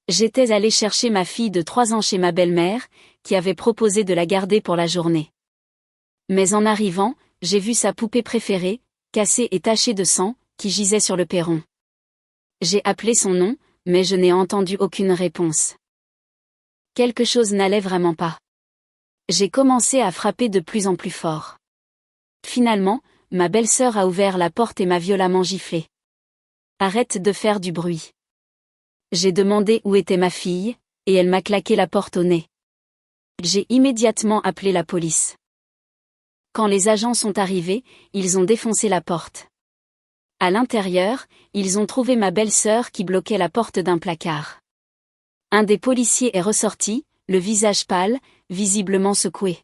J'étais allée chercher ma fille de 3 ans chez ma belle-mère, qui avait proposé de la garder pour la journée. Mais en arrivant, j'ai vu sa poupée préférée, cassée et tachée de sang, qui gisait sur le perron. J'ai appelé son nom, mais je n'ai entendu aucune réponse. Quelque chose n'allait vraiment pas. J'ai commencé à frapper de plus en plus fort. Finalement, ma belle-sœur a ouvert la porte et m'a violemment giflé. Arrête de faire du bruit. J'ai demandé où était ma fille, et elle m'a claqué la porte au nez. J'ai immédiatement appelé la police. Quand les agents sont arrivés, ils ont défoncé la porte. À l'intérieur, ils ont trouvé ma belle-sœur qui bloquait la porte d'un placard. Un des policiers est ressorti, le visage pâle, visiblement secoué.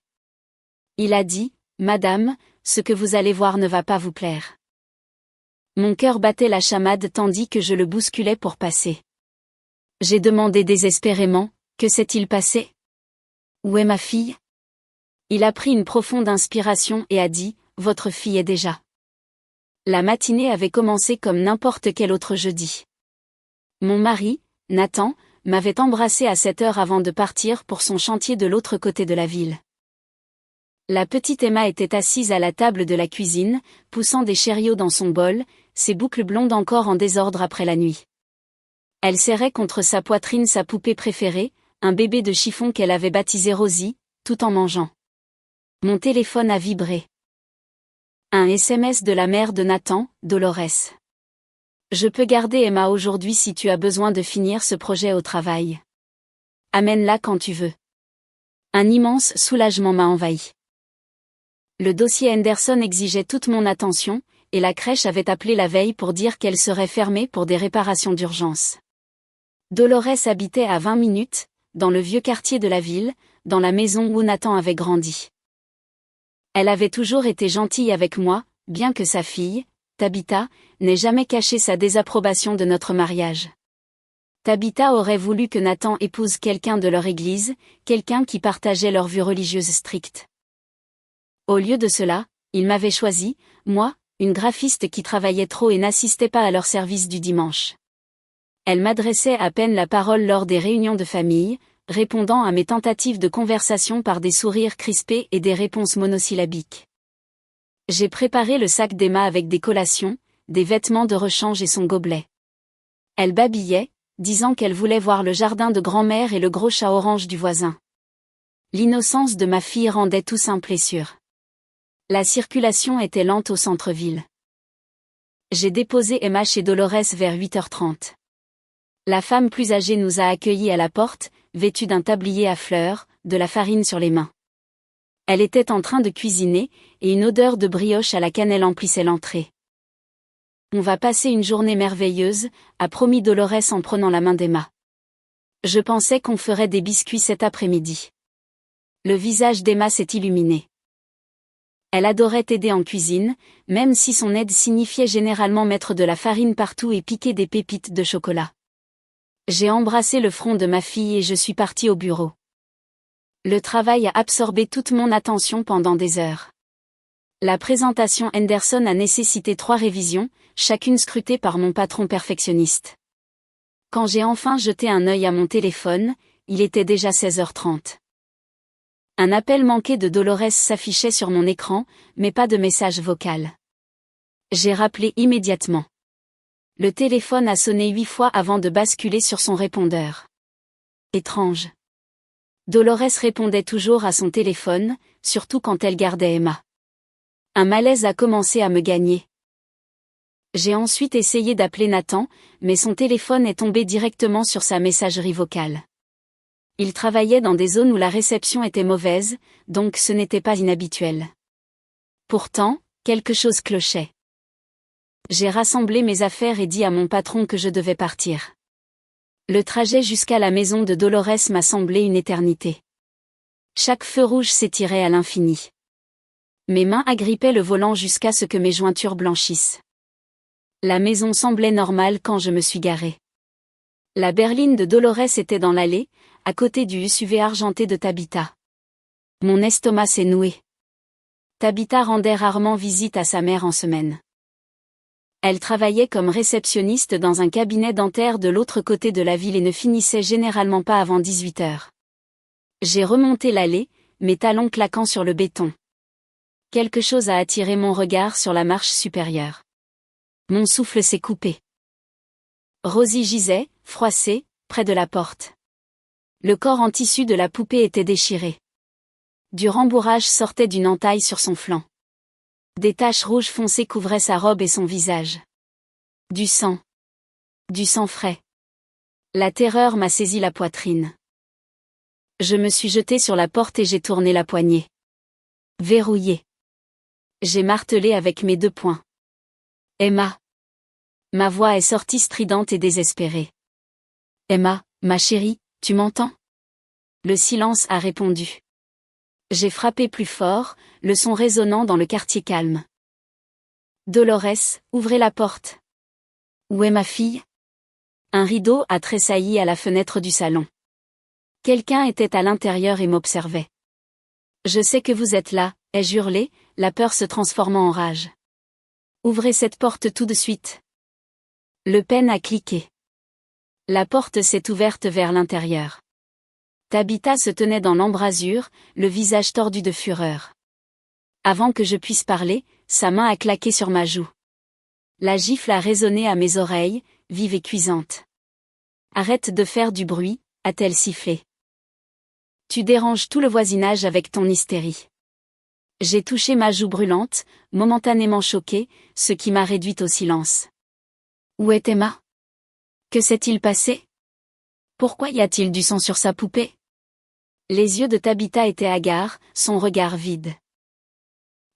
Il a dit, « Madame, ce que vous allez voir ne va pas vous plaire. » Mon cœur battait la chamade tandis que je le bousculais pour passer. J'ai demandé désespérément, « Que s'est-il passé? Où est ma fille? » Il a pris une profonde inspiration et a dit, « Votre fille est déjà. » La matinée avait commencé comme n'importe quel autre jeudi. Mon mari, Nathan, m'avait embrassé à 7 heures avant de partir pour son chantier de l'autre côté de la ville. La petite Emma était assise à la table de la cuisine, poussant des chariots dans son bol, ses boucles blondes encore en désordre après la nuit. Elle serrait contre sa poitrine sa poupée préférée, un bébé de chiffon qu'elle avait baptisé Rosie, tout en mangeant. Mon téléphone a vibré. Un SMS de la mère de Nathan, Dolores. Je peux garder Emma aujourd'hui si tu as besoin de finir ce projet au travail. Amène-la quand tu veux. Un immense soulagement m'a envahi. Le dossier Henderson exigeait toute mon attention, et la crèche avait appelé la veille pour dire qu'elle serait fermée pour des réparations d'urgence. Dolores habitait à 20 minutes, dans le vieux quartier de la ville, dans la maison où Nathan avait grandi. Elle avait toujours été gentille avec moi, bien que sa fille, Tabitha, n'ait jamais caché sa désapprobation de notre mariage. Tabitha aurait voulu que Nathan épouse quelqu'un de leur église, quelqu'un qui partageait leurs vues religieuses strictes. Au lieu de cela, il m'avait choisi, moi, une graphiste qui travaillait trop et n'assistait pas à leur service du dimanche. Elle m'adressait à peine la parole lors des réunions de famille, répondant à mes tentatives de conversation par des sourires crispés et des réponses monosyllabiques. J'ai préparé le sac d'Emma avec des collations, des vêtements de rechange et son gobelet. Elle babillait, disant qu'elle voulait voir le jardin de grand-mère et le gros chat orange du voisin. L'innocence de ma fille rendait tout simple et sûr. La circulation était lente au centre-ville. J'ai déposé Emma chez Dolores vers 8h30. La femme plus âgée nous a accueillis à la porte, vêtue d'un tablier à fleurs, de la farine sur les mains. Elle était en train de cuisiner, et une odeur de brioche à la cannelle emplissait l'entrée. « On va passer une journée merveilleuse », a promis Dolores en prenant la main d'Emma. Je pensais qu'on ferait des biscuits cet après-midi. Le visage d'Emma s'est illuminé. Elle adorait aider en cuisine, même si son aide signifiait généralement mettre de la farine partout et piquer des pépites de chocolat. J'ai embrassé le front de ma fille et je suis partie au bureau. Le travail a absorbé toute mon attention pendant des heures. La présentation Henderson a nécessité 3 révisions, chacune scrutée par mon patron perfectionniste. Quand j'ai enfin jeté un œil à mon téléphone, il était déjà 16h30. Un appel manqué de Dolores s'affichait sur mon écran, mais pas de message vocal. J'ai rappelé immédiatement. Le téléphone a sonné 8 fois avant de basculer sur son répondeur. Étrange. Dolores répondait toujours à son téléphone, surtout quand elle gardait Emma. Un malaise a commencé à me gagner. J'ai ensuite essayé d'appeler Nathan, mais son téléphone est tombé directement sur sa messagerie vocale. Il travaillait dans des zones où la réception était mauvaise, donc ce n'était pas inhabituel. Pourtant, quelque chose clochait. J'ai rassemblé mes affaires et dit à mon patron que je devais partir. Le trajet jusqu'à la maison de Dolores m'a semblé une éternité. Chaque feu rouge s'étirait à l'infini. Mes mains agrippaient le volant jusqu'à ce que mes jointures blanchissent. La maison semblait normale quand je me suis garée. La berline de Dolores était dans l'allée, à côté du SUV argenté de Tabitha. Mon estomac s'est noué. Tabitha rendait rarement visite à sa mère en semaine. Elle travaillait comme réceptionniste dans un cabinet dentaire de l'autre côté de la ville et ne finissait généralement pas avant 18 heures. J'ai remonté l'allée, mes talons claquant sur le béton. Quelque chose a attiré mon regard sur la marche supérieure. Mon souffle s'est coupé. Rosie gisait, froissée, près de la porte. Le corps en tissu de la poupée était déchiré. Du rembourrage sortait d'une entaille sur son flanc. Des taches rouges foncées couvraient sa robe et son visage. Du sang. Du sang frais. La terreur m'a saisi la poitrine. Je me suis jetée sur la porte et j'ai tourné la poignée. Verrouillée. J'ai martelé avec mes 2 poings. Emma. Ma voix est sortie stridente et désespérée. Emma, ma chérie, tu m'entends? Le silence a répondu. J'ai frappé plus fort, le son résonnant dans le quartier calme. Dolores, ouvrez la porte. Où est ma fille? Un rideau a tressailli à la fenêtre du salon. Quelqu'un était à l'intérieur et m'observait. Je sais que vous êtes là, ai-je hurlé, la peur se transformant en rage. Ouvrez cette porte tout de suite. Le pen a cliqué. La porte s'est ouverte vers l'intérieur. Tabitha se tenait dans l'embrasure, le visage tordu de fureur. Avant que je puisse parler, sa main a claqué sur ma joue. La gifle a résonné à mes oreilles, vive et cuisante. Arrête de faire du bruit, a-t-elle sifflé. Tu déranges tout le voisinage avec ton hystérie. J'ai touché ma joue brûlante, momentanément choquée, ce qui m'a réduite au silence. Où est Emma? Que s'est-il passé? Pourquoi y a-t-il du sang sur sa poupée? Les yeux de Tabitha étaient hagards, son regard vide.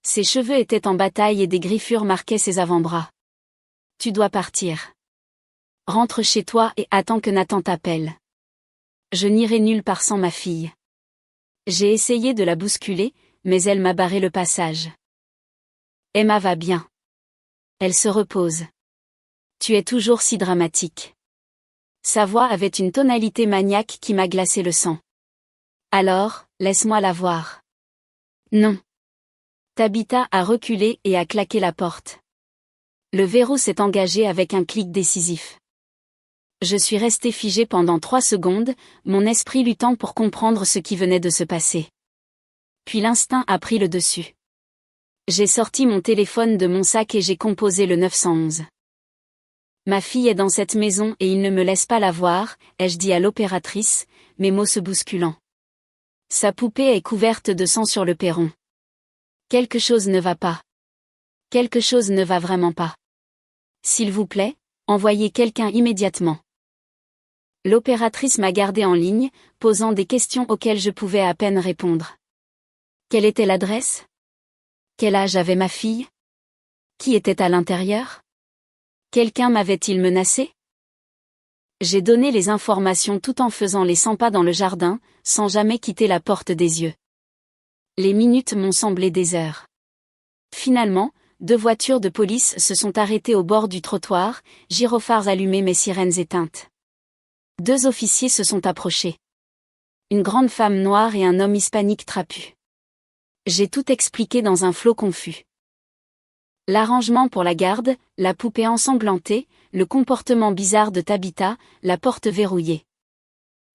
Ses cheveux étaient en bataille et des griffures marquaient ses avant-bras. Tu dois partir. Rentre chez toi et attends que Nathan t'appelle. Je n'irai nulle part sans ma fille. J'ai essayé de la bousculer, mais elle m'a barré le passage. Emma va bien. Elle se repose. Tu es toujours si dramatique. Sa voix avait une tonalité maniaque qui m'a glacé le sang. Alors, laisse-moi la voir. Non. Tabitha a reculé et a claqué la porte. Le verrou s'est engagé avec un clic décisif. Je suis resté figé pendant 3 secondes, mon esprit luttant pour comprendre ce qui venait de se passer. Puis l'instinct a pris le dessus. J'ai sorti mon téléphone de mon sac et j'ai composé le 911. Ma fille est dans cette maison et il ne me laisse pas la voir, ai-je dit à l'opératrice, mes mots se bousculant. Sa poupée est couverte de sang sur le perron. Quelque chose ne va pas. Quelque chose ne va vraiment pas. S'il vous plaît, envoyez quelqu'un immédiatement. L'opératrice m'a gardé en ligne, posant des questions auxquelles je pouvais à peine répondre. Quelle était l'adresse? Quel âge avait ma fille? Qui était à l'intérieur? Quelqu'un m'avait-il menacé? J'ai donné les informations tout en faisant les 100 pas dans le jardin, sans jamais quitter la porte des yeux. Les minutes m'ont semblé des heures. Finalement, 2 voitures de police se sont arrêtées au bord du trottoir, gyrophares allumés mais sirènes éteintes. 2 officiers se sont approchés. Une grande femme noire et un homme hispanique trapu. J'ai tout expliqué dans un flot confus. L'arrangement pour la garde, la poupée ensanglantée, le comportement bizarre de Tabitha, la porte verrouillée.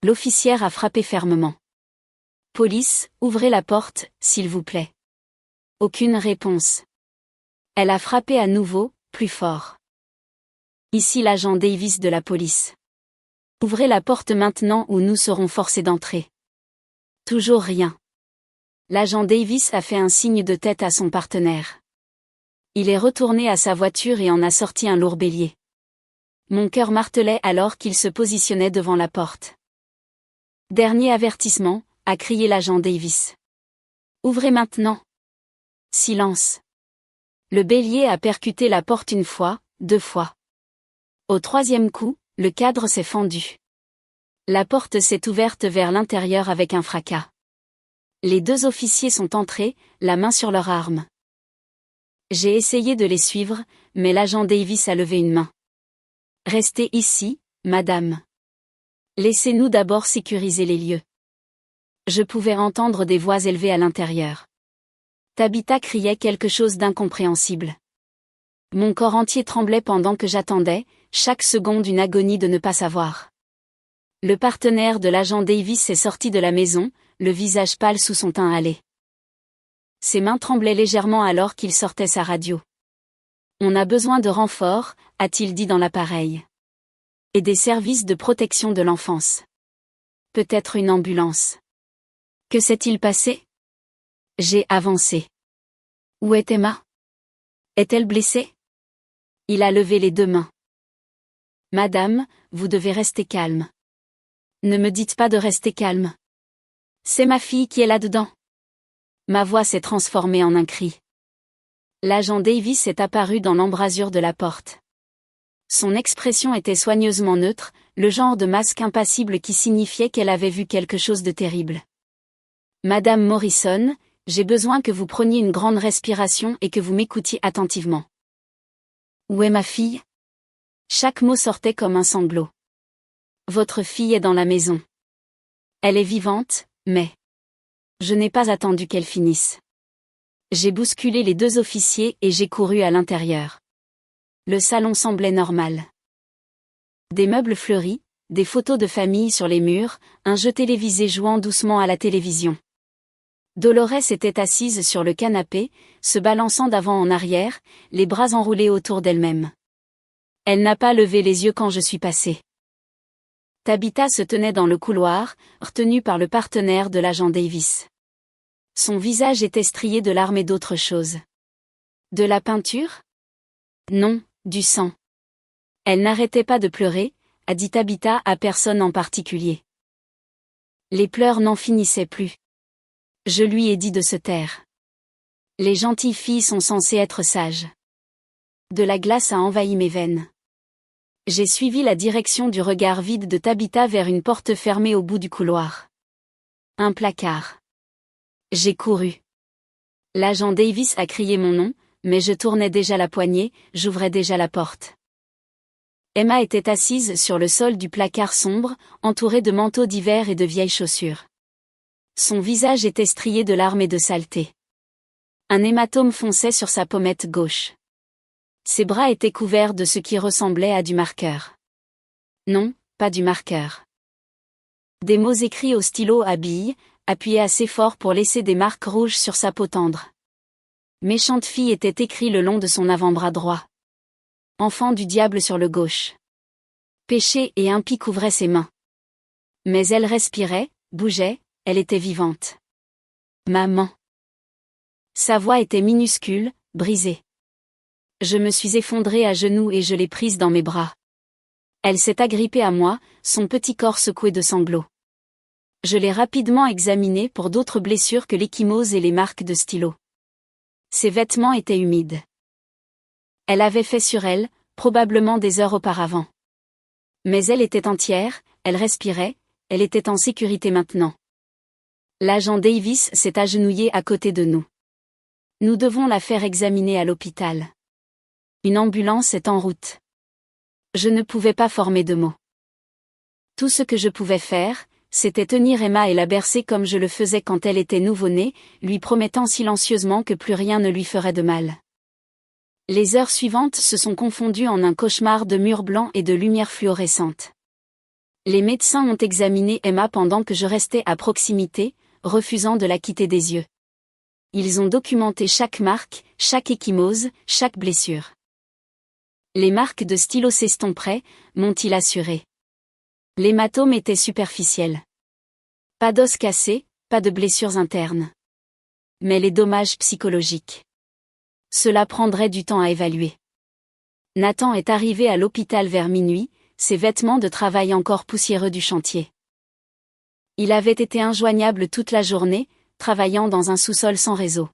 L'officière a frappé fermement. Police, ouvrez la porte, s'il vous plaît. Aucune réponse. Elle a frappé à nouveau, plus fort. Ici l'agent Davis de la police. Ouvrez la porte maintenant ou nous serons forcés d'entrer. Toujours rien. L'agent Davis a fait un signe de tête à son partenaire. Il est retourné à sa voiture et en a sorti un lourd bélier. Mon cœur martelait alors qu'il se positionnait devant la porte. Dernier avertissement, a crié l'agent Davis. Ouvrez maintenant. Silence. Le bélier a percuté la porte 1 fois, 2 fois. Au 3e coup, le cadre s'est fendu. La porte s'est ouverte vers l'intérieur avec un fracas. Les 2 officiers sont entrés, la main sur leur arme. J'ai essayé de les suivre, mais l'agent Davis a levé une main. Restez ici, madame. Laissez-nous d'abord sécuriser les lieux. Je pouvais entendre des voix élevées à l'intérieur. Tabitha criait quelque chose d'incompréhensible. Mon corps entier tremblait pendant que j'attendais, chaque seconde une agonie de ne pas savoir. Le partenaire de l'agent Davis est sorti de la maison, le visage pâle sous son teint hâlé. Ses mains tremblaient légèrement alors qu'il sortait sa radio. On a besoin de renforts, a-t-il dit dans l'appareil. Et des services de protection de l'enfance. Peut-être une ambulance. Que s'est-il passé? J'ai avancé. Où est Emma? Est-elle blessée? Il a levé les deux mains. Madame, vous devez rester calme. Ne me dites pas de rester calme. C'est ma fille qui est là-dedans. Ma voix s'est transformée en un cri. L'agent Davis est apparu dans l'embrasure de la porte. Son expression était soigneusement neutre, le genre de masque impassible qui signifiait qu'elle avait vu quelque chose de terrible. Madame Morrison, j'ai besoin que vous preniez une grande respiration et que vous m'écoutiez attentivement. Où est ma fille? Chaque mot sortait comme un sanglot. Votre fille est dans la maison. Elle est vivante, mais... Je n'ai pas attendu qu'elle finisse. J'ai bousculé les deux officiers et j'ai couru à l'intérieur. Le salon semblait normal. Des meubles fleuris, des photos de famille sur les murs, un jeu télévisé jouant doucement à la télévision. Dolores était assise sur le canapé, se balançant d'avant en arrière, les bras enroulés autour d'elle-même. Elle n'a pas levé les yeux quand je suis passée. Tabitha se tenait dans le couloir, retenue par le partenaire de l'agent Davis. Son visage était strié de larmes et d'autres choses. De la peinture? Non, du sang. Elle n'arrêtait pas de pleurer, a dit Tabitha à personne en particulier. Les pleurs n'en finissaient plus. Je lui ai dit de se taire. Les gentilles filles sont censées être sages. De la glace a envahi mes veines. J'ai suivi la direction du regard vide de Tabitha vers une porte fermée au bout du couloir. Un placard. J'ai couru. L'agent Davis a crié mon nom, mais je tournais déjà la poignée, j'ouvrais déjà la porte. Emma était assise sur le sol du placard sombre, entourée de manteaux d'hiver et de vieilles chaussures. Son visage était strié de larmes et de saleté. Un hématome fonçait sur sa pommette gauche. Ses bras étaient couverts de ce qui ressemblait à du marqueur. Non, pas du marqueur. Des mots écrits au stylo à billes, appuyés assez fort pour laisser des marques rouges sur sa peau tendre. Méchante fille était écrit le long de son avant-bras droit. Enfant du diable sur le gauche. Péché et impie couvraient ses mains. Mais elle respirait, bougeait, elle était vivante. Maman. Sa voix était minuscule, brisée. Je me suis effondrée à genoux et je l'ai prise dans mes bras. Elle s'est agrippée à moi, son petit corps secoué de sanglots. Je l'ai rapidement examinée pour d'autres blessures que l'ecchymose et les marques de stylo. Ses vêtements étaient humides. Elle avait fait sur elle, probablement des heures auparavant. Mais elle était entière, elle respirait, elle était en sécurité maintenant. L'agent Davis s'est agenouillé à côté de nous. Nous devons la faire examiner à l'hôpital. Une ambulance est en route. Je ne pouvais pas former de mots. Tout ce que je pouvais faire, c'était tenir Emma et la bercer comme je le faisais quand elle était nouveau-née, lui promettant silencieusement que plus rien ne lui ferait de mal. Les heures suivantes se sont confondues en un cauchemar de murs blancs et de lumière fluorescente. Les médecins ont examiné Emma pendant que je restais à proximité, refusant de la quitter des yeux. Ils ont documenté chaque marque, chaque ecchymose, chaque blessure. Les marques de stylo s'estomperaient, m'ont-ils assuré. L'hématome était superficiel. Pas d'os cassé, pas de blessures internes. Mais les dommages psychologiques. Cela prendrait du temps à évaluer. Nathan est arrivé à l'hôpital vers minuit, ses vêtements de travail encore poussiéreux du chantier. Il avait été injoignable toute la journée, travaillant dans un sous-sol sans réseau.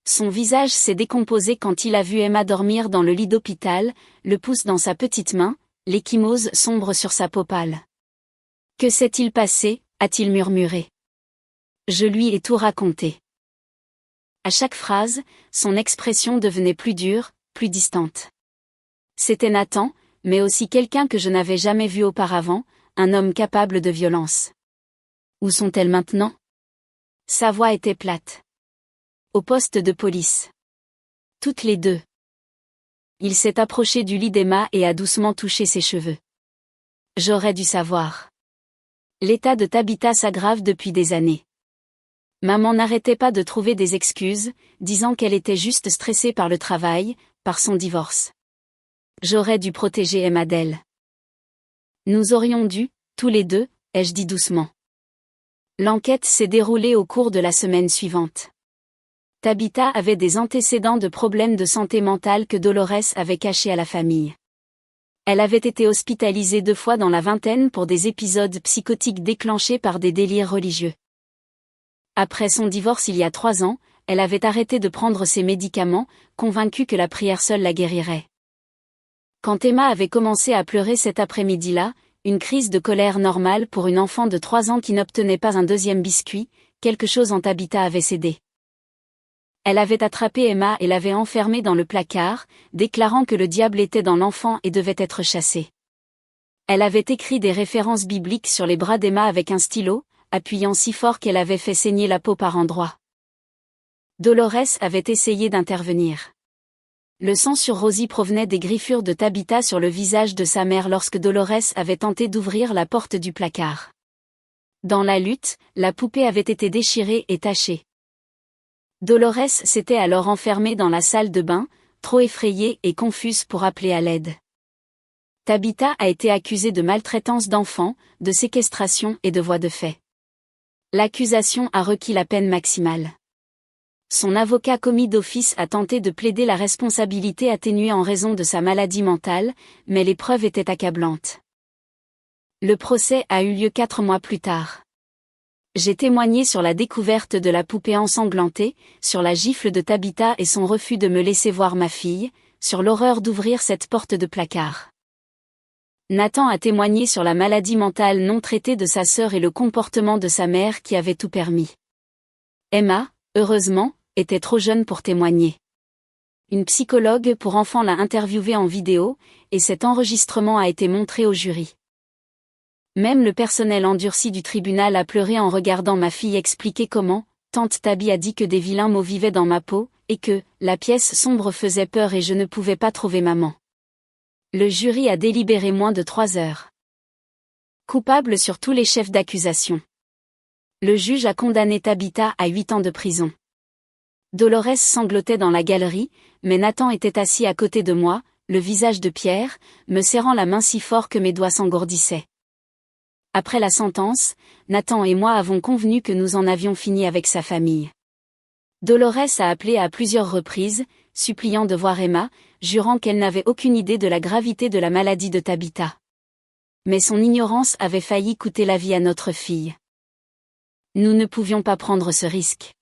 Son visage s'est décomposé quand il a vu Emma dormir dans le lit d'hôpital, le pouce dans sa petite main, l'ecchymose sombre sur sa peau pâle. Que s'est-il passé, a-t-il murmuré. Je lui ai tout raconté. À chaque phrase, son expression devenait plus dure, plus distante. C'était Nathan, mais aussi quelqu'un que je n'avais jamais vu auparavant, un homme capable de violence. Où sont-elles maintenant? Sa voix était plate. Au poste de police. Toutes les deux. Il s'est approché du lit d'Emma et a doucement touché ses cheveux. J'aurais dû savoir. L'état de Tabitha s'aggrave depuis des années. Maman n'arrêtait pas de trouver des excuses, disant qu'elle était juste stressée par le travail, par son divorce. J'aurais dû protéger Emma d'elle. Nous aurions dû, tous les deux, ai-je dit doucement. L'enquête s'est déroulée au cours de la semaine suivante. Tabitha avait des antécédents de problèmes de santé mentale que Dolores avait cachés à la famille. Elle avait été hospitalisée 2 fois dans la vingtaine pour des épisodes psychotiques déclenchés par des délires religieux. Après son divorce il y a 3 ans, elle avait arrêté de prendre ses médicaments, convaincue que la prière seule la guérirait. Quand Emma avait commencé à pleurer cet après-midi-là, une crise de colère normale pour une enfant de 3 ans qui n'obtenait pas un deuxième biscuit, quelque chose en Tabitha avait cédé. Elle avait attrapé Emma et l'avait enfermée dans le placard, déclarant que le diable était dans l'enfant et devait être chassé. Elle avait écrit des références bibliques sur les bras d'Emma avec un stylo, appuyant si fort qu'elle avait fait saigner la peau par endroits. Dolores avait essayé d'intervenir. Le sang sur Rosie provenait des griffures de Tabitha sur le visage de sa mère lorsque Dolores avait tenté d'ouvrir la porte du placard. Dans la lutte, la poupée avait été déchirée et tachée. Dolores s'était alors enfermée dans la salle de bain, trop effrayée et confuse pour appeler à l'aide. Tabitha a été accusée de maltraitance d'enfants, de séquestration et de voies de fait. L'accusation a requis la peine maximale. Son avocat commis d'office a tenté de plaider la responsabilité atténuée en raison de sa maladie mentale, mais les preuves étaient accablantes. Le procès a eu lieu 4 mois plus tard. J'ai témoigné sur la découverte de la poupée ensanglantée, sur la gifle de Tabitha et son refus de me laisser voir ma fille, sur l'horreur d'ouvrir cette porte de placard. Nathan a témoigné sur la maladie mentale non traitée de sa sœur et le comportement de sa mère qui avait tout permis. Emma, heureusement, était trop jeune pour témoigner. Une psychologue pour enfants l'a interviewée en vidéo, et cet enregistrement a été montré au jury. Même le personnel endurci du tribunal a pleuré en regardant ma fille expliquer comment, tante Tabi a dit que des vilains mots vivaient dans ma peau, et que, la pièce sombre faisait peur et je ne pouvais pas trouver maman. Le jury a délibéré moins de 3 heures. Coupable sur tous les chefs d'accusation. Le juge a condamné Tabitha à 8 ans de prison. Dolores sanglotait dans la galerie, mais Nathan était assis à côté de moi, le visage de pierre, me serrant la main si fort que mes doigts s'engourdissaient. Après la sentence, Nathan et moi avons convenu que nous en avions fini avec sa famille. Dolores a appelé à plusieurs reprises, suppliant de voir Emma, jurant qu'elle n'avait aucune idée de la gravité de la maladie de Tabitha. Mais son ignorance avait failli coûter la vie à notre fille. Nous ne pouvions pas prendre ce risque.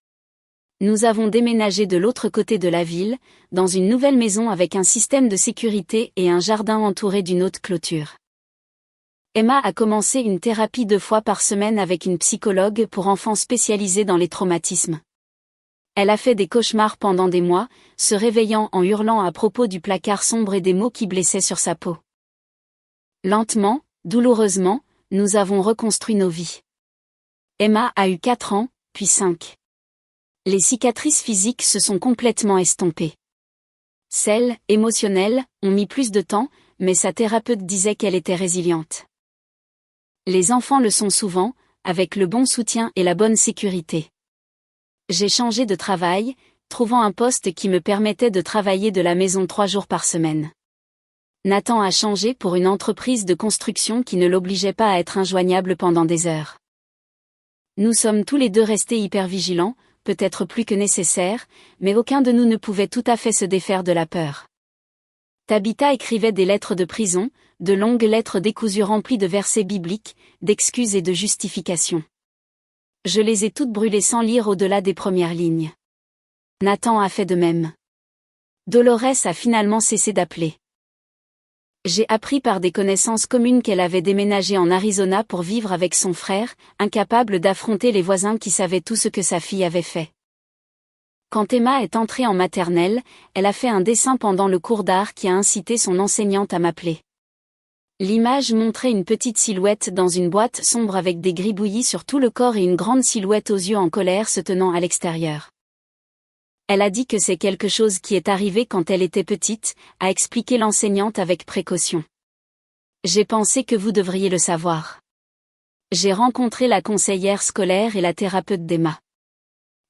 Nous avons déménagé de l'autre côté de la ville, dans une nouvelle maison avec un système de sécurité et un jardin entouré d'une haute clôture. Emma a commencé une thérapie 2 fois par semaine avec une psychologue pour enfants spécialisée dans les traumatismes. Elle a fait des cauchemars pendant des mois, se réveillant en hurlant à propos du placard sombre et des mots qui blessaient sur sa peau. Lentement, douloureusement, nous avons reconstruit nos vies. Emma a eu 4 ans, puis 5. Les cicatrices physiques se sont complètement estompées. Celles, émotionnelles, ont mis plus de temps, mais sa thérapeute disait qu'elle était résiliente. Les enfants le sont souvent, avec le bon soutien et la bonne sécurité. J'ai changé de travail, trouvant un poste qui me permettait de travailler de la maison 3 jours par semaine. Nathan a changé pour une entreprise de construction qui ne l'obligeait pas à être injoignable pendant des heures. Nous sommes tous les deux restés hyper vigilants, peut-être plus que nécessaire, mais aucun de nous ne pouvait tout à fait se défaire de la peur. Tabitha écrivait des lettres de prison, de longues lettres décousues remplies de versets bibliques, d'excuses et de justifications. Je les ai toutes brûlées sans lire au-delà des premières lignes. Nathan a fait de même. Dolores a finalement cessé d'appeler. J'ai appris par des connaissances communes qu'elle avait déménagé en Arizona pour vivre avec son frère, incapable d'affronter les voisins qui savaient tout ce que sa fille avait fait. Quand Emma est entrée en maternelle, elle a fait un dessin pendant le cours d'art qui a incité son enseignante à m'appeler. L'image montrait une petite silhouette dans une boîte sombre avec des gribouillis sur tout le corps et une grande silhouette aux yeux en colère se tenant à l'extérieur. Elle a dit que c'est quelque chose qui est arrivé quand elle était petite, a expliqué l'enseignante avec précaution. J'ai pensé que vous devriez le savoir. J'ai rencontré la conseillère scolaire et la thérapeute d'Emma.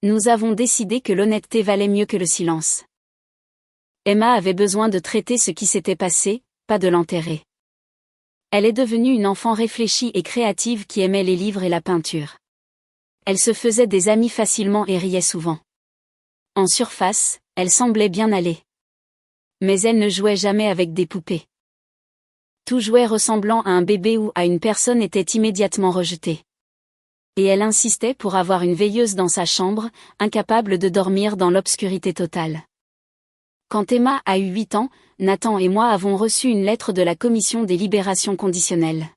Nous avons décidé que l'honnêteté valait mieux que le silence. Emma avait besoin de traiter ce qui s'était passé, pas de l'enterrer. Elle est devenue une enfant réfléchie et créative qui aimait les livres et la peinture. Elle se faisait des amis facilement et riait souvent. En surface, elle semblait bien aller. Mais elle ne jouait jamais avec des poupées. Tout jouet ressemblant à un bébé ou à une personne était immédiatement rejeté. Et elle insistait pour avoir une veilleuse dans sa chambre, incapable de dormir dans l'obscurité totale. Quand Emma a eu 8 ans, Nathan et moi avons reçu une lettre de la commission des libérations conditionnelles.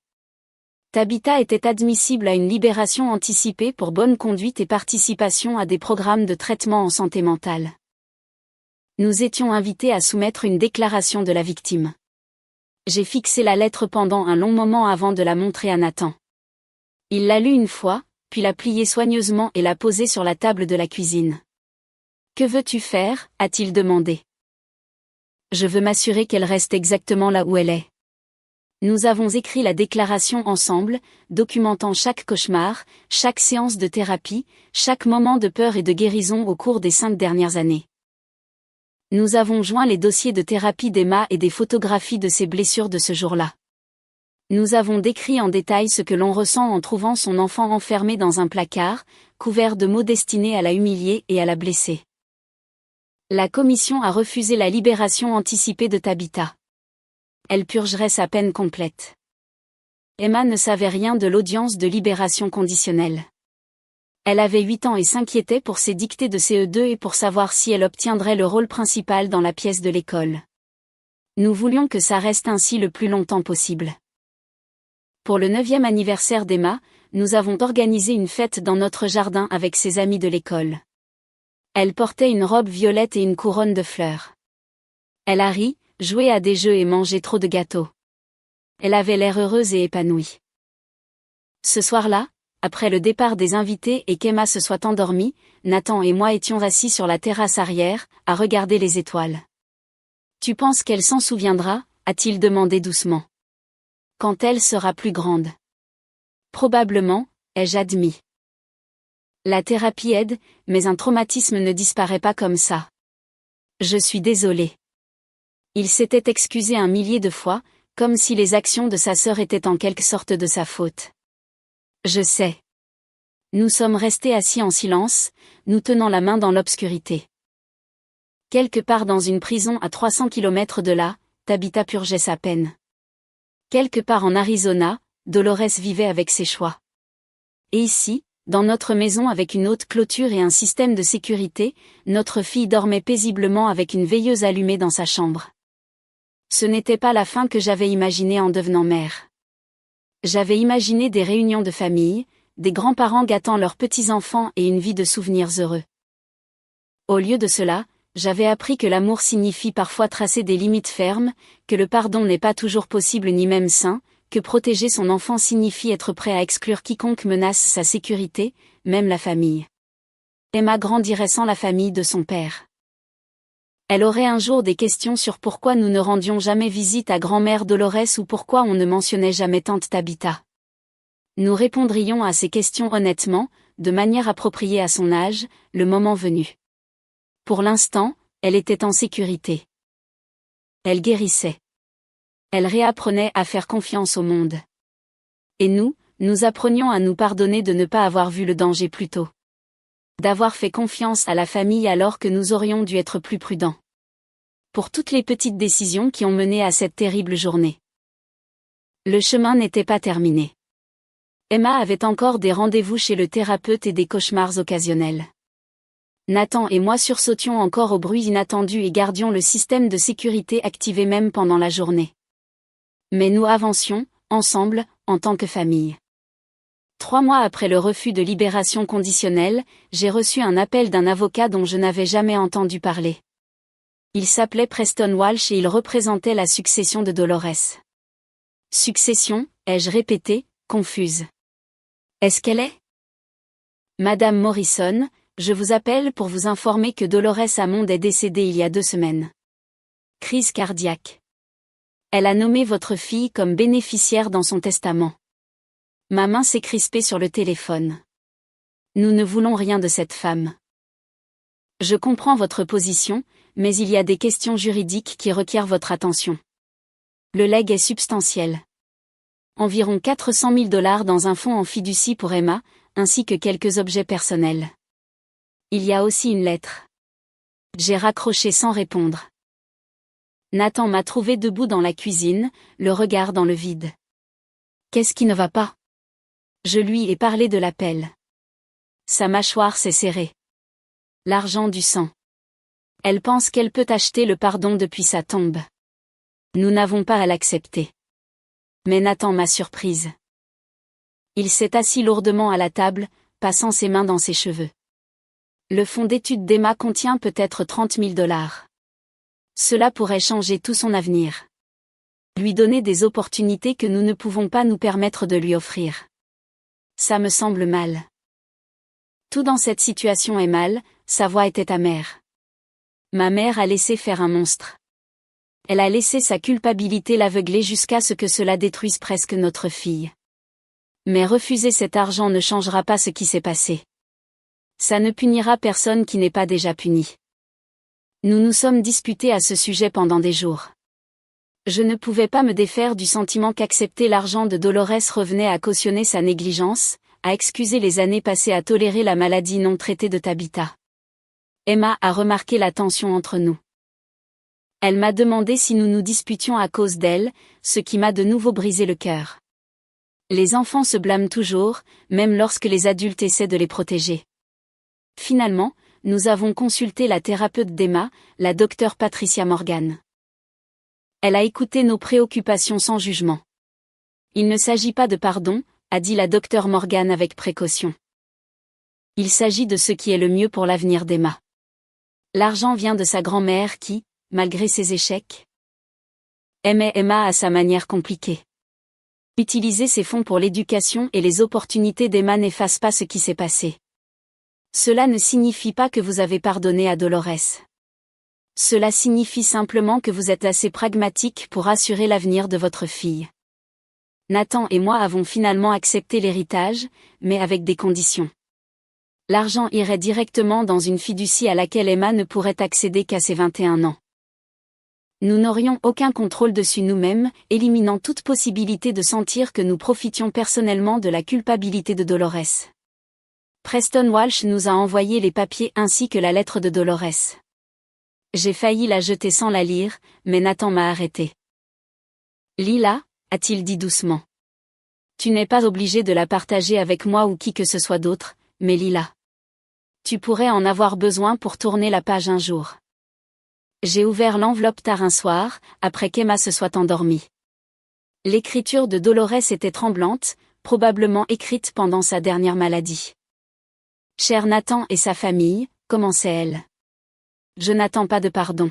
Tabitha était admissible à une libération anticipée pour bonne conduite et participation à des programmes de traitement en santé mentale. Nous étions invités à soumettre une déclaration de la victime. J'ai fixé la lettre pendant un long moment avant de la montrer à Nathan. Il l'a lue une fois, puis l'a pliée soigneusement et l'a posée sur la table de la cuisine. « Que veux-tu faire » a-t-il demandé. « Je veux m'assurer qu'elle reste exactement là où elle est. » Nous avons écrit la déclaration ensemble, documentant chaque cauchemar, chaque séance de thérapie, chaque moment de peur et de guérison au cours des 5 dernières années. Nous avons joint les dossiers de thérapie d'Emma et des photographies de ses blessures de ce jour-là. Nous avons décrit en détail ce que l'on ressent en trouvant son enfant enfermé dans un placard, couvert de mots destinés à la humilier et à la blesser. La commission a refusé la libération anticipée de Tabitha. Elle purgerait sa peine complète. Emma ne savait rien de l'audience de libération conditionnelle. Elle avait 8 ans et s'inquiétait pour ses dictées de CE2 et pour savoir si elle obtiendrait le rôle principal dans la pièce de l'école. Nous voulions que ça reste ainsi le plus longtemps possible. Pour le 9e anniversaire d'Emma, nous avons organisé une fête dans notre jardin avec ses amis de l'école. Elle portait une robe violette et une couronne de fleurs. Elle a ri, joué à des jeux et mangé trop de gâteaux. Elle avait l'air heureuse et épanouie. Ce soir-là, après le départ des invités et qu'Emma se soit endormie, Nathan et moi étions assis sur la terrasse arrière, à regarder les étoiles. « Tu penses qu'elle s'en souviendra » a-t-il demandé doucement. « Quand elle sera plus grande. »« Probablement » ai-je admis. La thérapie aide, mais un traumatisme ne disparaît pas comme ça. Je suis désolée. Il s'était excusé 1 millier de fois, comme si les actions de sa sœur étaient en quelque sorte de sa faute. Je sais. Nous sommes restés assis en silence, nous tenant la main dans l'obscurité. Quelque part dans une prison à 300 km de là, Tabitha purgeait sa peine. Quelque part en Arizona, Dolores vivait avec ses choix. Et ici, dans notre maison avec une haute clôture et un système de sécurité, notre fille dormait paisiblement avec une veilleuse allumée dans sa chambre. Ce n'était pas la fin que j'avais imaginée en devenant mère. J'avais imaginé des réunions de famille, des grands-parents gâtant leurs petits-enfants et une vie de souvenirs heureux. Au lieu de cela, j'avais appris que l'amour signifie parfois tracer des limites fermes, que le pardon n'est pas toujours possible ni même sain, que protéger son enfant signifie être prêt à exclure quiconque menace sa sécurité, même la famille. Emma grandirait sans la famille de son père. Elle aurait un jour des questions sur pourquoi nous ne rendions jamais visite à grand-mère Dolores ou pourquoi on ne mentionnait jamais tante Tabitha. Nous répondrions à ces questions honnêtement, de manière appropriée à son âge, le moment venu. Pour l'instant, elle était en sécurité. Elle guérissait. Elle réapprenait à faire confiance au monde. Et nous apprenions à nous pardonner de ne pas avoir vu le danger plus tôt. D'avoir fait confiance à la famille alors que nous aurions dû être plus prudents. Pour toutes les petites décisions qui ont mené à cette terrible journée. Le chemin n'était pas terminé. Emma avait encore des rendez-vous chez le thérapeute et des cauchemars occasionnels. Nathan et moi sursautions encore au bruit inattendu et gardions le système de sécurité activé même pendant la journée. Mais nous avancions, ensemble, en tant que famille. 3 mois après le refus de libération conditionnelle, j'ai reçu un appel d'un avocat dont je n'avais jamais entendu parler. Il s'appelait Preston Walsh et il représentait la succession de Dolores. Succession, ai-je répété, confuse. Est-ce qu'elle est ? Madame Morrison, Je vous appelle pour vous informer que Dolores Hammond est décédée il y a 2 semaines. Crise cardiaque. Elle a nommé votre fille comme bénéficiaire dans son testament. Ma main s'est crispée sur le téléphone. Nous ne voulons rien de cette femme. Je comprends votre position, mais il y a des questions juridiques qui requièrent votre attention. Le legs est substantiel. Environ 400 000 $ dans un fonds en fiducie pour Emma, ainsi que quelques objets personnels. Il y a aussi une lettre. J'ai raccroché sans répondre. Nathan m'a trouvé debout dans la cuisine, le regard dans le vide. Qu'est-ce qui ne va pas? Je lui ai parlé de l'appel. Sa mâchoire s'est serrée. L'argent du sang. Elle pense qu'elle peut acheter le pardon depuis sa tombe. Nous n'avons pas à l'accepter. Mais Nathan m'a surprise. Il s'est assis lourdement à la table, passant ses mains dans ses cheveux. Le fonds d'études d'Emma contient peut-être 30 000 $. Cela pourrait changer tout son avenir. Lui donner des opportunités que nous ne pouvons pas nous permettre de lui offrir. Ça me semble mal. Tout dans cette situation est mal, sa voix était amère. Ma mère a laissé faire un monstre. Elle a laissé sa culpabilité l'aveugler jusqu'à ce que cela détruise presque notre fille. Mais refuser cet argent ne changera pas ce qui s'est passé. Ça ne punira personne qui n'est pas déjà puni. Nous nous sommes disputés à ce sujet pendant des jours. Je ne pouvais pas me défaire du sentiment qu'accepter l'argent de Dolores revenait à cautionner sa négligence, à excuser les années passées à tolérer la maladie non traitée de Tabitha. Emma a remarqué la tension entre nous. Elle m'a demandé si nous nous disputions à cause d'elle, ce qui m'a de nouveau brisé le cœur. Les enfants se blâment toujours, même lorsque les adultes essaient de les protéger. Finalement, nous avons consulté la thérapeute d'Emma, la docteure Patricia Morgan. Elle a écouté nos préoccupations sans jugement. Il ne s'agit pas de pardon, a dit la docteure Morgan avec précaution. Il s'agit de ce qui est le mieux pour l'avenir d'Emma. L'argent vient de sa grand-mère qui, malgré ses échecs, aimait Emma à sa manière compliquée. Utiliser ces fonds pour l'éducation et les opportunités d'Emma n'efface pas ce qui s'est passé. Cela ne signifie pas que vous avez pardonné à Dolores. Cela signifie simplement que vous êtes assez pragmatique pour assurer l'avenir de votre fille. Nathan et moi avons finalement accepté l'héritage, mais avec des conditions. L'argent irait directement dans une fiducie à laquelle Emma ne pourrait accéder qu'à ses 21 ans. Nous n'aurions aucun contrôle dessus nous-mêmes, éliminant toute possibilité de sentir que nous profitions personnellement de la culpabilité de Dolores. Preston Walsh nous a envoyé les papiers ainsi que la lettre de Dolores. J'ai failli la jeter sans la lire, mais Nathan m'a arrêté. Lis-la, a-t-il dit doucement. Tu n'es pas obligé de la partager avec moi ou qui que ce soit d'autre, mais lis-la. Tu pourrais en avoir besoin pour tourner la page un jour. J'ai ouvert l'enveloppe tard un soir, après qu'Emma se soit endormie. L'écriture de Dolores était tremblante, probablement écrite pendant sa dernière maladie. Cher Nathan et sa famille, commençait-elle. Je n'attends pas de pardon.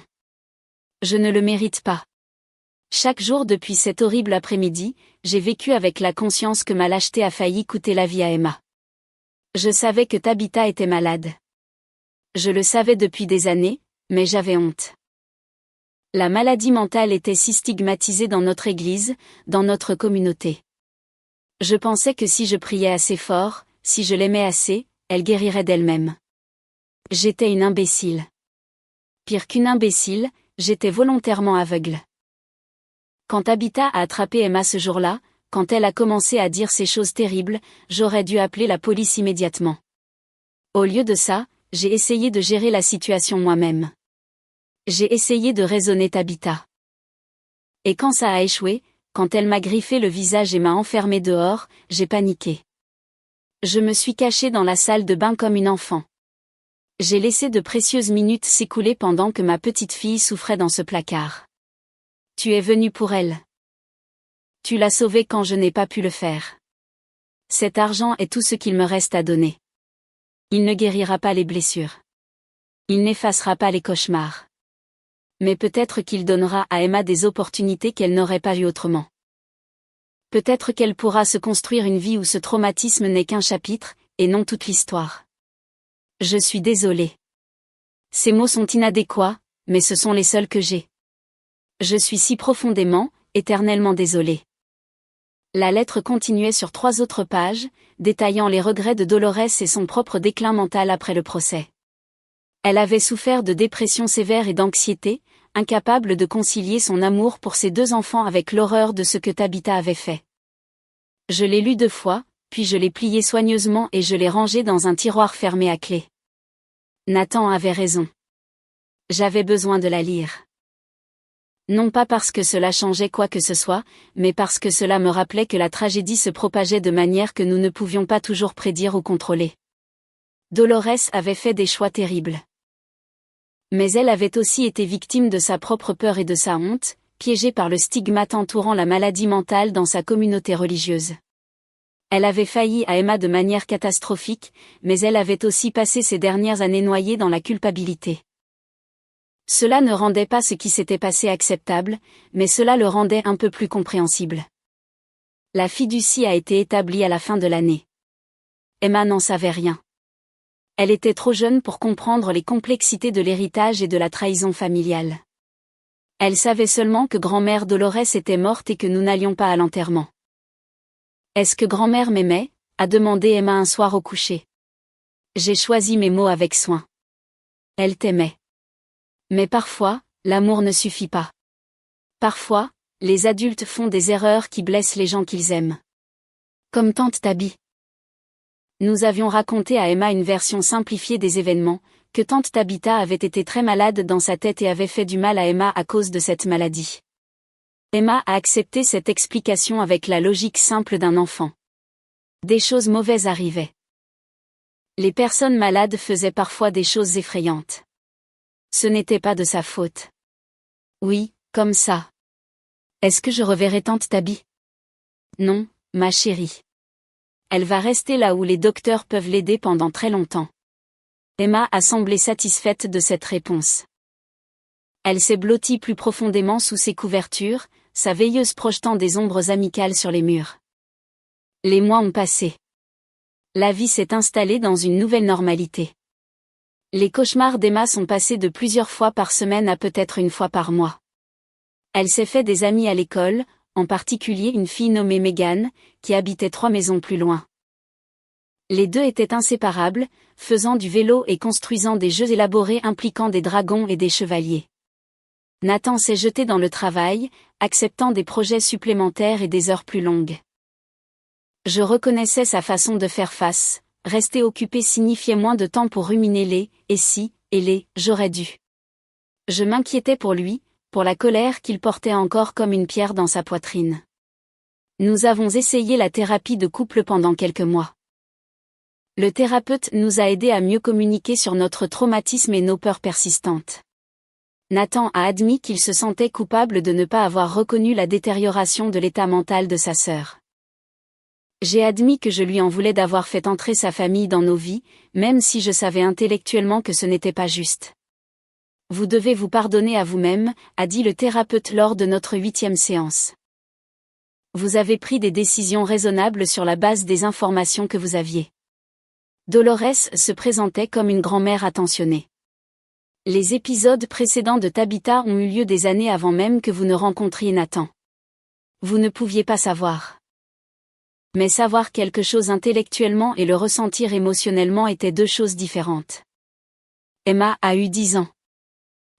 Je ne le mérite pas. Chaque jour depuis cet horrible après-midi, j'ai vécu avec la conscience que ma lâcheté a failli coûter la vie à Emma. Je savais que Tabitha était malade. Je le savais depuis des années, mais j'avais honte. La maladie mentale était si stigmatisée dans notre église, dans notre communauté. Je pensais que si je priais assez fort, si je l'aimais assez, elle guérirait d'elle-même. J'étais une imbécile. Pire qu'une imbécile, j'étais volontairement aveugle. Quand Tabitha a attrapé Emma ce jour-là, quand elle a commencé à dire ces choses terribles, j'aurais dû appeler la police immédiatement. Au lieu de ça, j'ai essayé de gérer la situation moi-même. J'ai essayé de raisonner Tabitha. Et quand ça a échoué, quand elle m'a griffé le visage et m'a enfermé dehors, j'ai paniqué. Je me suis cachée dans la salle de bain comme une enfant. J'ai laissé de précieuses minutes s'écouler pendant que ma petite fille souffrait dans ce placard. Tu es venu pour elle. Tu l'as sauvée quand je n'ai pas pu le faire. Cet argent est tout ce qu'il me reste à donner. Il ne guérira pas les blessures. Il n'effacera pas les cauchemars. Mais peut-être qu'il donnera à Emma des opportunités qu'elle n'aurait pas eues autrement. Peut-être qu'elle pourra se construire une vie où ce traumatisme n'est qu'un chapitre, et non toute l'histoire. Je suis désolée. Ces mots sont inadéquats, mais ce sont les seuls que j'ai. Je suis si profondément, éternellement désolée. La lettre continuait sur 3 autres pages, détaillant les regrets de Dolores et son propre déclin mental après le procès. Elle avait souffert de dépression sévère et d'anxiété, incapable de concilier son amour pour ses 2 enfants avec l'horreur de ce que Tabitha avait fait. Je l'ai lu 2 fois, puis je l'ai plié soigneusement et je l'ai rangé dans un tiroir fermé à clé. Nathan avait raison. J'avais besoin de la lire. Non pas parce que cela changeait quoi que ce soit, mais parce que cela me rappelait que la tragédie se propageait de manière que nous ne pouvions pas toujours prédire ou contrôler. Dolores avait fait des choix terribles. Mais elle avait aussi été victime de sa propre peur et de sa honte, piégée par le stigmate entourant la maladie mentale dans sa communauté religieuse. Elle avait failli à Emma de manière catastrophique, mais elle avait aussi passé ses dernières années noyée dans la culpabilité. Cela ne rendait pas ce qui s'était passé acceptable, mais cela le rendait un peu plus compréhensible. La fiducie a été établie à la fin de l'année. Emma n'en savait rien. Elle était trop jeune pour comprendre les complexités de l'héritage et de la trahison familiale. Elle savait seulement que grand-mère Dolores était morte et que nous n'allions pas à l'enterrement. « Est-ce que grand-mère m'aimait ?» a demandé Emma un soir au coucher. J'ai choisi mes mots avec soin. Elle t'aimait. Mais parfois, l'amour ne suffit pas. Parfois, les adultes font des erreurs qui blessent les gens qu'ils aiment. Comme tante Tabby. Nous avions raconté à Emma une version simplifiée des événements, que tante Tabitha avait été très malade dans sa tête et avait fait du mal à Emma à cause de cette maladie. Emma a accepté cette explication avec la logique simple d'un enfant. Des choses mauvaises arrivaient. Les personnes malades faisaient parfois des choses effrayantes. Ce n'était pas de sa faute. Oui, comme ça. Est-ce que je reverrai tante Tabby? Non, ma chérie. Elle va rester là où les docteurs peuvent l'aider pendant très longtemps. Emma a semblé satisfaite de cette réponse. Elle s'est blottie plus profondément sous ses couvertures, sa veilleuse projetant des ombres amicales sur les murs. Les mois ont passé. La vie s'est installée dans une nouvelle normalité. Les cauchemars d'Emma sont passés de plusieurs fois par semaine à peut-être une fois par mois. Elle s'est fait des amis à l'école, en particulier une fille nommée Megan, qui habitait 3 maisons plus loin. Les 2 étaient inséparables, faisant du vélo et construisant des jeux élaborés impliquant des dragons et des chevaliers. Nathan s'est jeté dans le travail, acceptant des projets supplémentaires et des heures plus longues. Je reconnaissais sa façon de faire face, rester occupé signifiait moins de temps pour ruminer les « et si » et les « j'aurais dû ». Je m'inquiétais pour lui, pour la colère qu'il portait encore comme une pierre dans sa poitrine. Nous avons essayé la thérapie de couple pendant quelques mois. Le thérapeute nous a aidés à mieux communiquer sur notre traumatisme et nos peurs persistantes. Nathan a admis qu'il se sentait coupable de ne pas avoir reconnu la détérioration de l'état mental de sa sœur. J'ai admis que je lui en voulais d'avoir fait entrer sa famille dans nos vies, même si je savais intellectuellement que ce n'était pas juste. Vous devez vous pardonner à vous-même, a dit le thérapeute lors de notre 8e séance. Vous avez pris des décisions raisonnables sur la base des informations que vous aviez. Dolores se présentait comme une grand-mère attentionnée. Les épisodes précédents de Tabitha ont eu lieu des années avant même que vous ne rencontriez Nathan. Vous ne pouviez pas savoir. Mais savoir quelque chose intellectuellement et le ressentir émotionnellement étaient 2 choses différentes. Emma a eu 10 ans.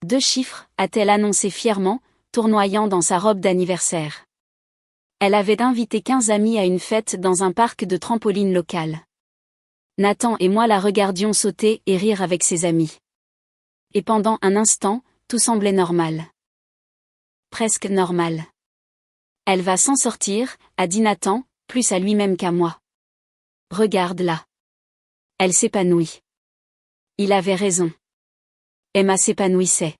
2 chiffres, a-t-elle annoncé fièrement, tournoyant dans sa robe d'anniversaire. Elle avait invité 15 amis à une fête dans un parc de trampoline local. Nathan et moi la regardions sauter et rire avec ses amis. Et pendant un instant, tout semblait normal. Presque normal. Elle va s'en sortir, a dit Nathan, plus à lui-même qu'à moi. Regarde-la. Elle s'épanouit. Il avait raison. Emma s'épanouissait.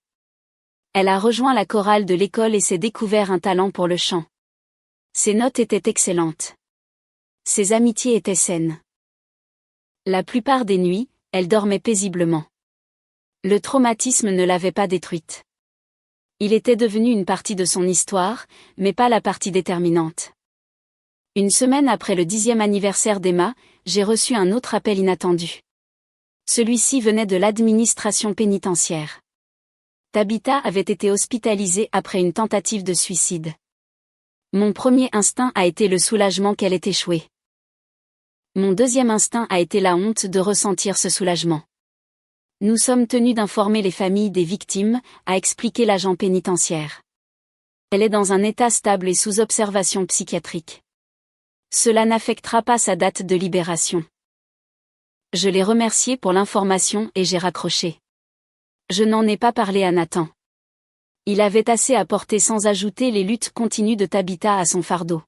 Elle a rejoint la chorale de l'école et s'est découvert un talent pour le chant. Ses notes étaient excellentes. Ses amitiés étaient saines. La plupart des nuits, elle dormait paisiblement. Le traumatisme ne l'avait pas détruite. Il était devenu une partie de son histoire, mais pas la partie déterminante. Une semaine après le 10e anniversaire d'Emma, j'ai reçu un autre appel inattendu. Celui-ci venait de l'administration pénitentiaire. Tabitha avait été hospitalisée après une tentative de suicide. Mon premier instinct a été le soulagement qu'elle ait échoué. Mon deuxième instinct a été la honte de ressentir ce soulagement. Nous sommes tenus d'informer les familles des victimes, a expliqué l'agent pénitentiaire. Elle est dans un état stable et sous observation psychiatrique. Cela n'affectera pas sa date de libération. Je l'ai remercié pour l'information et j'ai raccroché. Je n'en ai pas parlé à Nathan. Il avait assez à porter sans ajouter les luttes continues de Tabitha à son fardeau.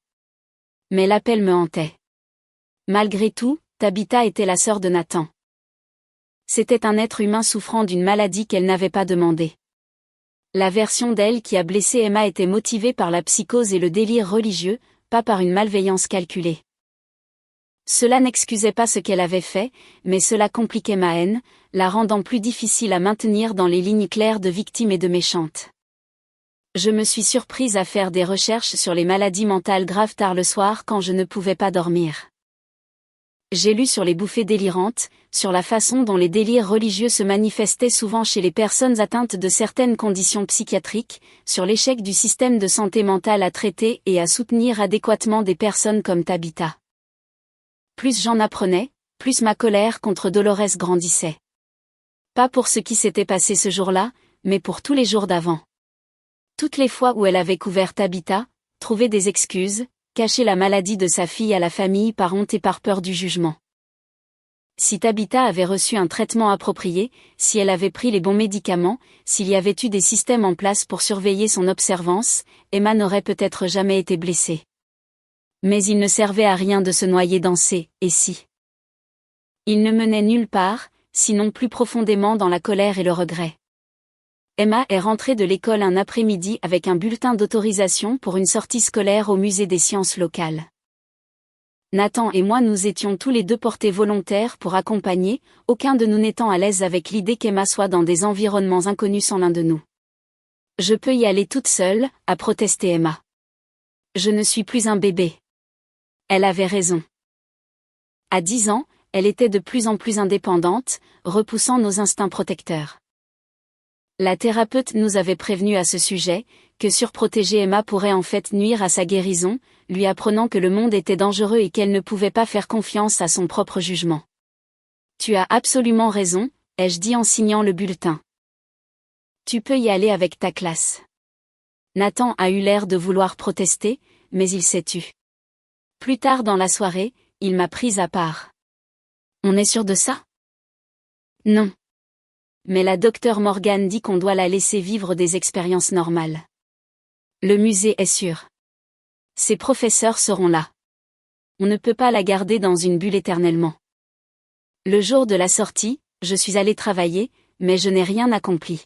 Mais l'appel me hantait. Malgré tout, Tabitha était la sœur de Nathan. C'était un être humain souffrant d'une maladie qu'elle n'avait pas demandée. La version d'elle qui a blessé Emma était motivée par la psychose et le délire religieux, pas par une malveillance calculée. Cela n'excusait pas ce qu'elle avait fait, mais cela compliquait ma haine, la rendant plus difficile à maintenir dans les lignes claires de victime et de méchante. Je me suis surprise à faire des recherches sur les maladies mentales graves tard le soir quand je ne pouvais pas dormir. J'ai lu sur les bouffées délirantes, sur la façon dont les délires religieux se manifestaient souvent chez les personnes atteintes de certaines conditions psychiatriques, sur l'échec du système de santé mentale à traiter et à soutenir adéquatement des personnes comme Tabitha. Plus j'en apprenais, plus ma colère contre Dolores grandissait. Pas pour ce qui s'était passé ce jour-là, mais pour tous les jours d'avant. Toutes les fois où elle avait couvert Tabitha, trouvé des excuses, caché la maladie de sa fille à la famille par honte et par peur du jugement. Si Tabitha avait reçu un traitement approprié, si elle avait pris les bons médicaments, s'il y avait eu des systèmes en place pour surveiller son observance, Emma n'aurait peut-être jamais été blessée. Mais il ne servait à rien de se noyer dans ces « et si ». Il ne menait nulle part, sinon plus profondément dans la colère et le regret. Emma est rentrée de l'école un après-midi avec un bulletin d'autorisation pour une sortie scolaire au musée des sciences locales. Nathan et moi nous étions tous les deux portés volontaires pour accompagner, aucun de nous n'étant à l'aise avec l'idée qu'Emma soit dans des environnements inconnus sans l'un de nous. « Je peux y aller toute seule », a protesté Emma. « Je ne suis plus un bébé. » Elle avait raison. À 10 ans, elle était de plus en plus indépendante, repoussant nos instincts protecteurs. La thérapeute nous avait prévenu à ce sujet, que surprotéger Emma pourrait en fait nuire à sa guérison, lui apprenant que le monde était dangereux et qu'elle ne pouvait pas faire confiance à son propre jugement. « Tu as absolument raison », ai-je dit en signant le bulletin. « Tu peux y aller avec ta classe. » Nathan a eu l'air de vouloir protester, mais il s'est tu. Plus tard dans la soirée, il m'a prise à part. « On est sûr de ça ? » « Non. Mais la docteure Morgan dit qu'on doit la laisser vivre des expériences normales. Le musée est sûr. Ses professeurs seront là. On ne peut pas la garder dans une bulle éternellement. Le jour de la sortie, je suis allée travailler, mais je n'ai rien accompli.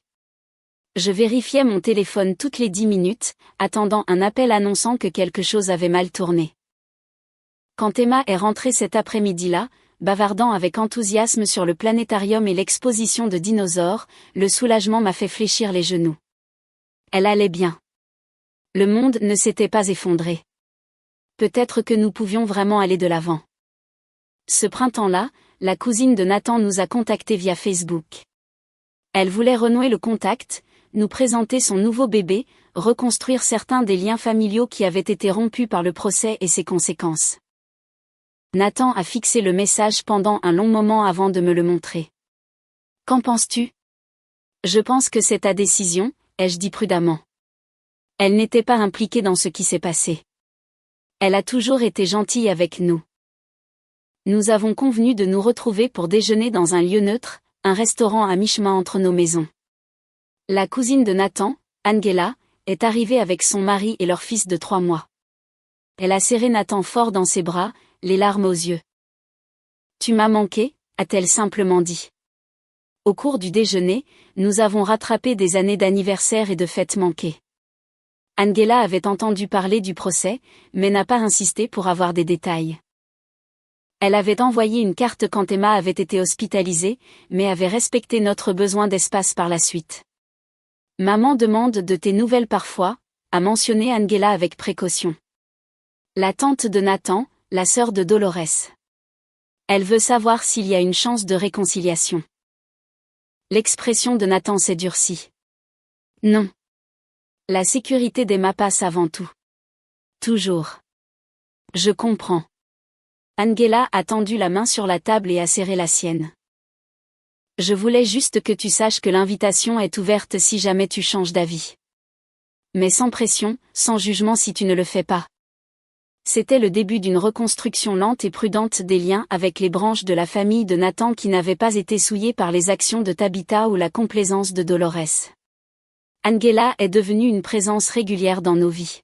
Je vérifiais mon téléphone toutes les 10 minutes, attendant un appel annonçant que quelque chose avait mal tourné. Quand Emma est rentrée cet après-midi-là, bavardant avec enthousiasme sur le planétarium et l'exposition de dinosaures, le soulagement m'a fait fléchir les genoux. Elle allait bien. Le monde ne s'était pas effondré. Peut-être que nous pouvions vraiment aller de l'avant. Ce printemps-là, la cousine de Nathan nous a contactés via Facebook. Elle voulait renouer le contact, nous présenter son nouveau bébé, reconstruire certains des liens familiaux qui avaient été rompus par le procès et ses conséquences. Nathan a fixé le message pendant un long moment avant de me le montrer. « Qu'en penses-tu ? » « Je pense que c'est ta décision, ai-je dit prudemment. Elle n'était pas impliquée dans ce qui s'est passé. Elle a toujours été gentille avec nous. Nous avons convenu de nous retrouver pour déjeuner dans un lieu neutre, un restaurant à mi-chemin entre nos maisons. La cousine de Nathan, Angela, est arrivée avec son mari et leur fils de 3 mois. Elle a serré Nathan fort dans ses bras, les larmes aux yeux. « Tu m'as manqué », a-t-elle simplement dit. Au cours du déjeuner, nous avons rattrapé des années d'anniversaire et de fêtes manquées. Angela avait entendu parler du procès, mais n'a pas insisté pour avoir des détails. Elle avait envoyé une carte quand Emma avait été hospitalisée, mais avait respecté notre besoin d'espace par la suite. « Maman demande de tes nouvelles parfois », a mentionné Angela avec précaution. La tante de Nathan, la sœur de Dolores. Elle veut savoir s'il y a une chance de réconciliation. L'expression de Nathan s'est durcie. Non. La sécurité d'Emma passe avant tout. Toujours. Je comprends. Angela a tendu la main sur la table et a serré la sienne. Je voulais juste que tu saches que l'invitation est ouverte si jamais tu changes d'avis. Mais sans pression, sans jugement si tu ne le fais pas. C'était le début d'une reconstruction lente et prudente des liens avec les branches de la famille de Nathan qui n'avaient pas été souillées par les actions de Tabitha ou la complaisance de Dolores. Angela est devenue une présence régulière dans nos vies.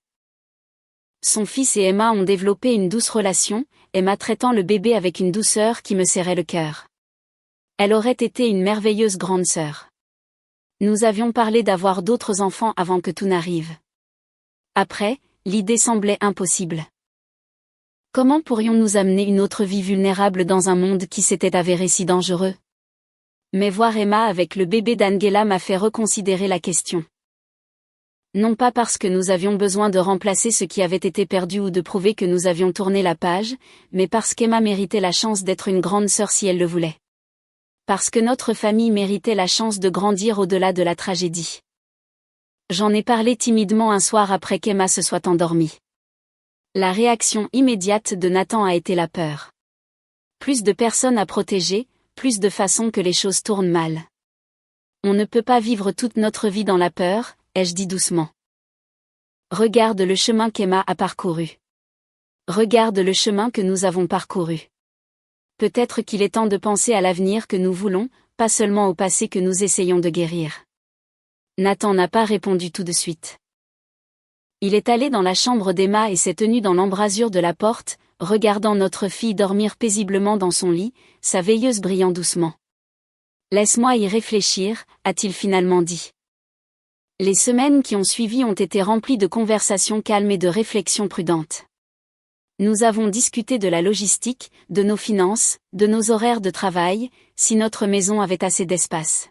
Son fils et Emma ont développé une douce relation, Emma traitant le bébé avec une douceur qui me serrait le cœur. Elle aurait été une merveilleuse grande sœur. Nous avions parlé d'avoir d'autres enfants avant que tout n'arrive. Après, l'idée semblait impossible. Comment pourrions-nous amener une autre vie vulnérable dans un monde qui s'était avéré si dangereux? Mais voir Emma avec le bébé d'Angela m'a fait reconsidérer la question. Non pas parce que nous avions besoin de remplacer ce qui avait été perdu ou de prouver que nous avions tourné la page, mais parce qu'Emma méritait la chance d'être une grande sœur si elle le voulait. Parce que notre famille méritait la chance de grandir au-delà de la tragédie. J'en ai parlé timidement un soir après qu'Emma se soit endormie. La réaction immédiate de Nathan a été la peur. Plus de personnes à protéger, plus de façons que les choses tournent mal. On ne peut pas vivre toute notre vie dans la peur, ai-je dit doucement. Regarde le chemin qu'Emma a parcouru. Regarde le chemin que nous avons parcouru. Peut-être qu'il est temps de penser à l'avenir que nous voulons, pas seulement au passé que nous essayons de guérir. Nathan n'a pas répondu tout de suite. Il est allé dans la chambre d'Emma et s'est tenu dans l'embrasure de la porte, regardant notre fille dormir paisiblement dans son lit, sa veilleuse brillant doucement. « Laisse-moi y réfléchir », a-t-il finalement dit. Les semaines qui ont suivi ont été remplies de conversations calmes et de réflexions prudentes. Nous avons discuté de la logistique, de nos finances, de nos horaires de travail, si notre maison avait assez d'espace.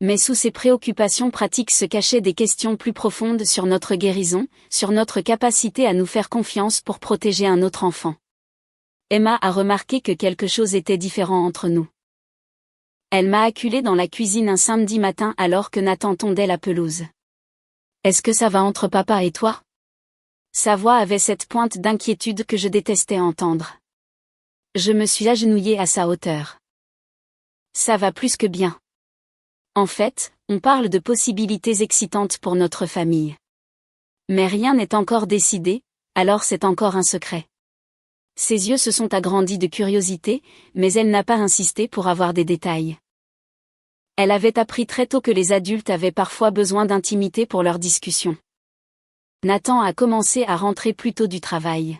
Mais sous ces préoccupations pratiques se cachaient des questions plus profondes sur notre guérison, sur notre capacité à nous faire confiance pour protéger un autre enfant. Emma a remarqué que quelque chose était différent entre nous. Elle m'a acculée dans la cuisine un samedi matin alors que Nathan tondait la pelouse. « Est-ce que ça va entre papa et toi ?» Sa voix avait cette pointe d'inquiétude que je détestais entendre. Je me suis agenouillée à sa hauteur. « Ça va plus que bien. En fait, on parle de possibilités excitantes pour notre famille. Mais rien n'est encore décidé, alors c'est encore un secret. » Ses yeux se sont agrandis de curiosité, mais elle n'a pas insisté pour avoir des détails. Elle avait appris très tôt que les adultes avaient parfois besoin d'intimité pour leurs discussions. Nathan a commencé à rentrer plus tôt du travail.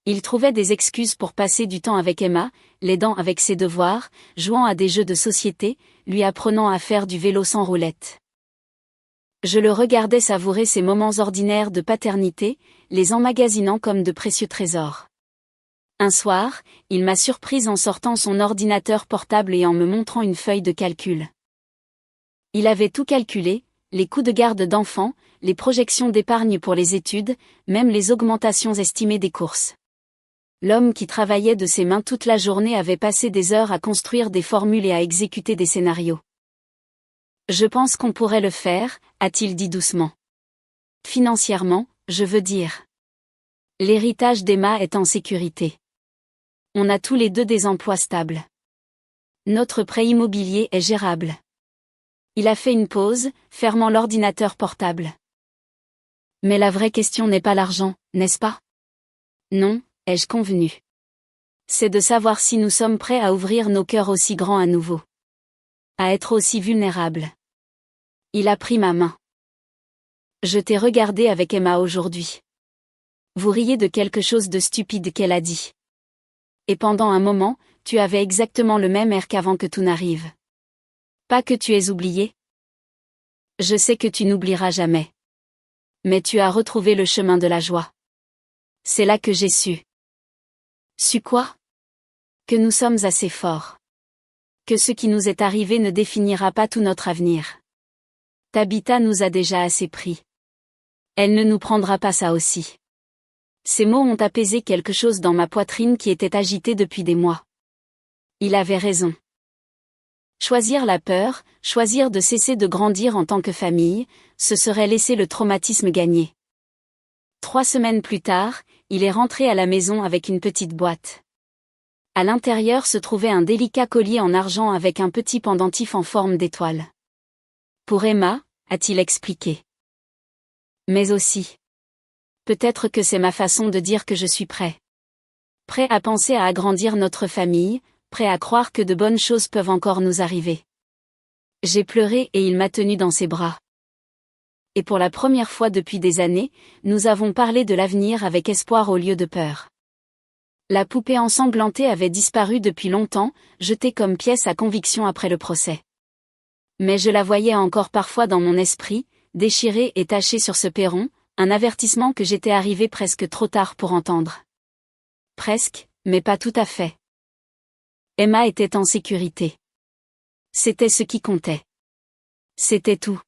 Il trouvait des excuses pour passer du temps avec Emma, l'aidant avec ses devoirs, jouant à des jeux de société, lui apprenant à faire du vélo sans roulette. Je le regardais savourer ces moments ordinaires de paternité, les emmagasinant comme de précieux trésors. Un soir, il m'a surprise en sortant son ordinateur portable et en me montrant une feuille de calcul. Il avait tout calculé, les coûts de garde d'enfants, les projections d'épargne pour les études, même les augmentations estimées des courses. L'homme qui travaillait de ses mains toute la journée avait passé des heures à construire des formules et à exécuter des scénarios. « Je pense qu'on pourrait le faire », a-t-il dit doucement. « Financièrement, je veux dire. L'héritage d'Emma est en sécurité. On a tous les deux des emplois stables. Notre prêt immobilier est gérable. » Il a fait une pause, fermant l'ordinateur portable. « Mais la vraie question n'est pas l'argent, n'est-ce pas ? » « Non, ai-je convenu. C'est de savoir si nous sommes prêts à ouvrir nos cœurs aussi grands à nouveau. À être aussi vulnérables. » Il a pris ma main. « Je t'ai regardé avec Emma aujourd'hui. Vous riez de quelque chose de stupide qu'elle a dit. Et pendant un moment, tu avais exactement le même air qu'avant que tout n'arrive. Pas que tu aies oublié. Je sais que tu n'oublieras jamais. Mais tu as retrouvé le chemin de la joie. C'est là que j'ai su. Su quoi ? Que nous sommes assez forts. Que ce qui nous est arrivé ne définira pas tout notre avenir. Tabitha nous a déjà assez pris. Elle ne nous prendra pas ça aussi. Ces mots ont apaisé quelque chose dans ma poitrine qui était agitée depuis des mois. Il avait raison. Choisir la peur, choisir de cesser de grandir en tant que famille, ce serait laisser le traumatisme gagner. 3 semaines plus tard, il est rentré à la maison avec une petite boîte. À l'intérieur se trouvait un délicat collier en argent avec un petit pendentif en forme d'étoile. Pour Emma, a-t-il expliqué. Mais aussi. Peut-être que c'est ma façon de dire que je suis prêt. Prêt à penser à agrandir notre famille, prêt à croire que de bonnes choses peuvent encore nous arriver. J'ai pleuré et il m'a tenu dans ses bras. Et pour la première fois depuis des années, nous avons parlé de l'avenir avec espoir au lieu de peur. La poupée ensanglantée avait disparu depuis longtemps, jetée comme pièce à conviction après le procès. Mais je la voyais encore parfois dans mon esprit, déchirée et tachée sur ce perron, un avertissement que j'étais arrivé presque trop tard pour entendre. Presque, mais pas tout à fait. Emma était en sécurité. C'était ce qui comptait. C'était tout.